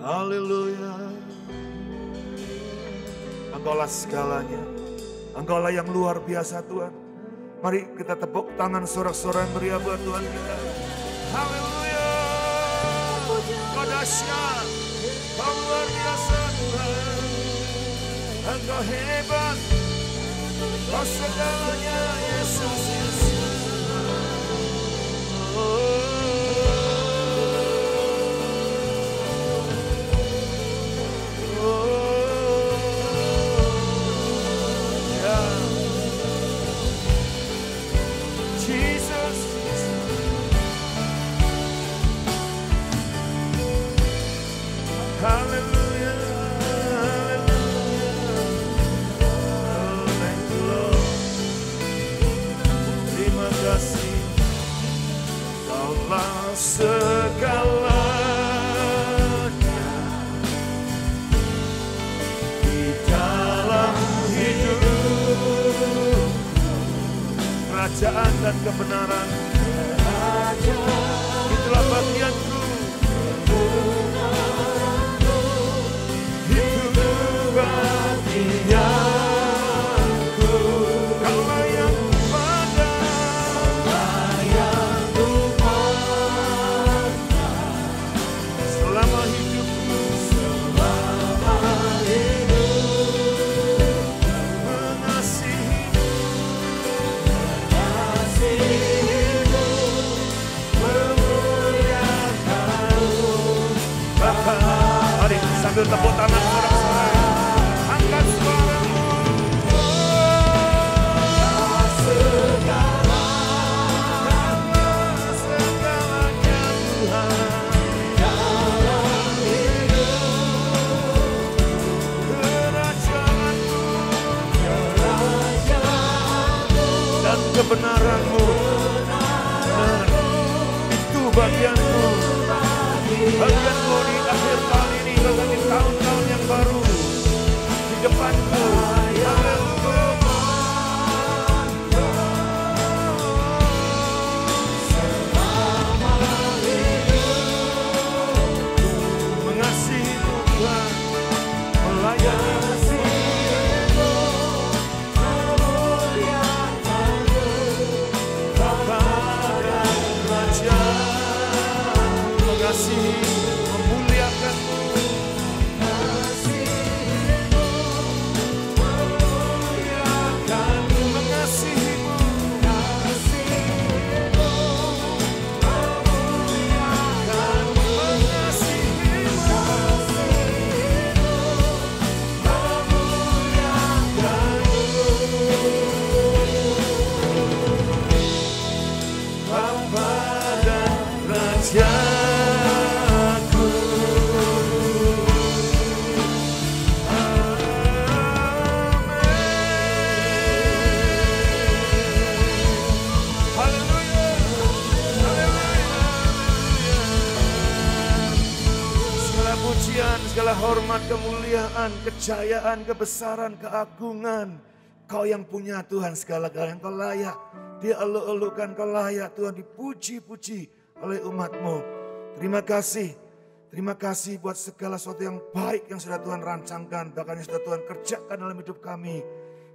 Haleluya. Engkaulah segalanya. Engkaulah yang luar biasa Tuhan. Mari kita tepuk tangan sorak-sorai meriah buat Tuhan kita. Haleluya. Kau dahsyat. Kau luar biasa Tuhan. Engkau hebat. Kau segalanya Yesus. Segalanya di dalam hidup, kerajaan dan kebenaran, itulah bagianku. Itu bagianku. Kaulah yang sambil tepuk tangan sorak-sorai, angkat suaramu. Segalanya Tuhan dalam hidup, kerajaan-Mu kebenaran-Mu. Dan itu bagianku. Bagianku di akhir tahun ini, bahkan di tahun-tahun yang baru. Di depanku. Mengasihi-Mu Tuhan, melayani-Mu. Mengasihi, memuliakan-Mu. Segala hormat, kemuliaan, kejayaan, kebesaran, keagungan. Kau yang punya Tuhan, segala-galanya Kau layak. Dieluk-elukan Kau layak Tuhan, dipuji-puji oleh umat-Mu. Terima kasih buat segala sesuatu yang baik yang sudah Tuhan rancangkan. Bahkan yang sudah Tuhan kerjakan dalam hidup kami.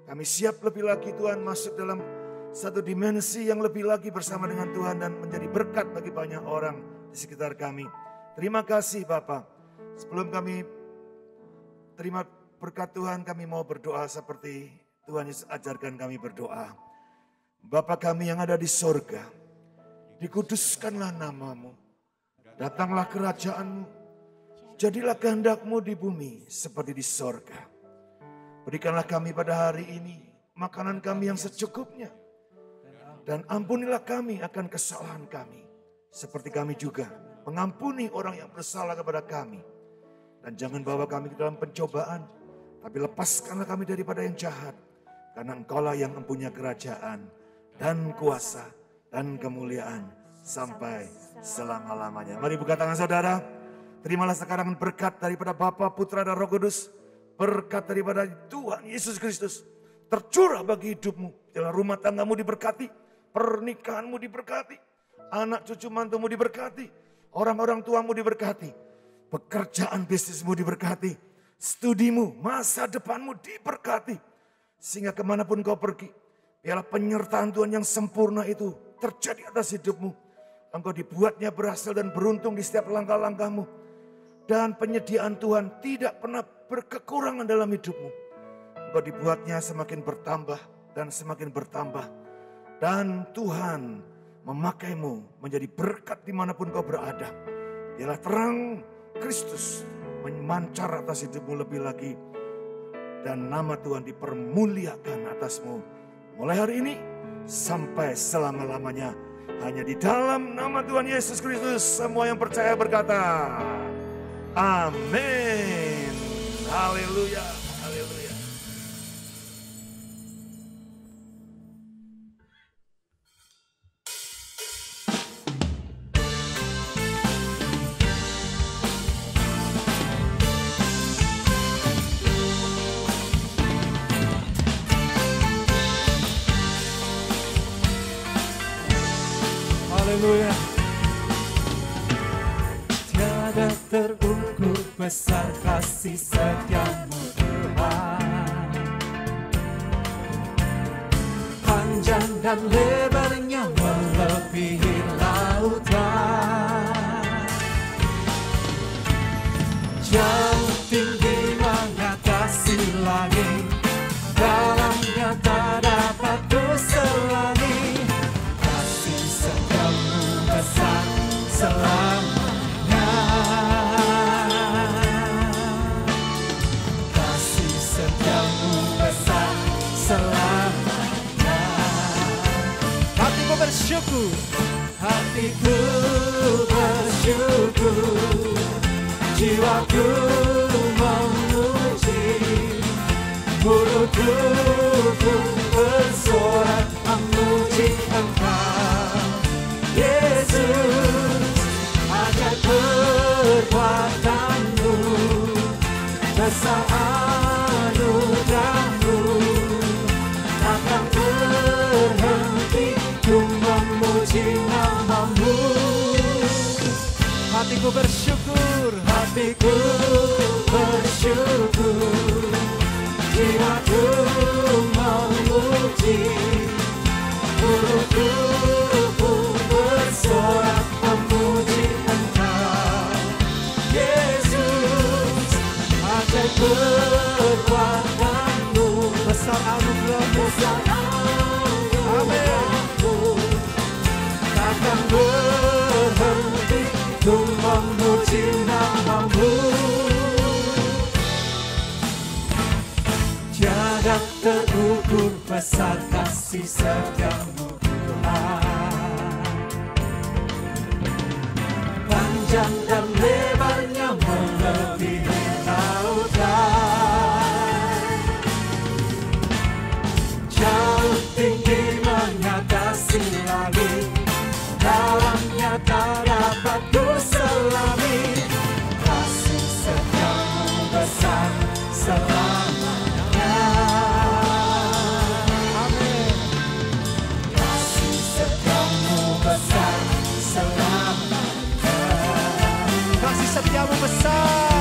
Kami siap lebih lagi Tuhan masuk dalam satu dimensi yang lebih lagi bersama dengan Tuhan. Dan menjadi berkat bagi banyak orang di sekitar kami. Terima kasih Bapa. Sebelum kami terima berkat Tuhan, kami mau berdoa seperti Tuhan Yesus ajarkan kami berdoa. Bapa kami yang ada di sorga, dikuduskanlah nama-Mu, datanglah kerajaan-Mu, jadilah kehendak-Mu di bumi seperti di sorga. Berikanlah kami pada hari ini makanan kami yang secukupnya, dan ampunilah kami akan kesalahan kami, seperti kami juga mengampuni orang yang bersalah kepada kami. Dan jangan bawa kami ke dalam pencobaan, tapi lepaskanlah kami daripada yang jahat. Karena Engkaulah yang mempunyai kerajaan dan kuasa dan kemuliaan sampai selama-lamanya. Mari buka tangan saudara. Terimalah sekarang berkat daripada Bapa, Putra dan Roh Kudus. Berkat daripada Tuhan Yesus Kristus tercurah bagi hidupmu. Dalam rumah tanggamu diberkati, pernikahanmu diberkati, anak cucu mantumu diberkati, orang-orang tuamu diberkati. Pekerjaan bisnismu diberkati, studimu, masa depanmu diberkati. Sehingga kemanapun kau pergi, biarlah penyertaan Tuhan yang sempurna itu terjadi atas hidupmu. Engkau dibuatnya berhasil dan beruntung di setiap langkah-langkahmu. Dan penyediaan Tuhan tidak pernah berkekurangan dalam hidupmu. Engkau dibuatnya semakin bertambah dan semakin bertambah. Dan Tuhan memakaimu menjadi berkat dimanapun kau berada. Biarlah terang Kristus memancar atas hidupmu lebih lagi. Dan nama Tuhan dipermuliakan atasmu. Mulai hari ini sampai selama-lamanya. Hanya di dalam nama Tuhan Yesus Kristus semua yang percaya berkata, amin. Haleluya. Haleluya. Haleluya. Tiada terukur besar kasih setiamu Tuhan. Panjang dan lebarnya melebihi lautan. Jauh tinggi mengatasi langit, dalamnya tak dapat terselangi. Selamanya kasih setiamu besar selamanya. Hatiku bersyukur, hatiku bersyukur, jiwaku memuji, mulutku bersorak memuji Hatiku bersyukur, hatiku bersyukur, jiwaku memuji, mulutku pun bersorak memuji Engkau, Yesus. Ajaib kekuatan-Mu, besar anugerah-Mu, besar anugerah-Mu, takkan berhenti untuk memuji nama-Mu. Tiada terukur besar kasih setiamu Tuhan, panjang dan lebarnya melebihi lautan, jauh tinggi mengatasi langit, dalamnya tak dapat ku selami. Kasih setiamu besar selamanya. Amin. Kasih setiamu besar selamanya. kasih setiamu besar.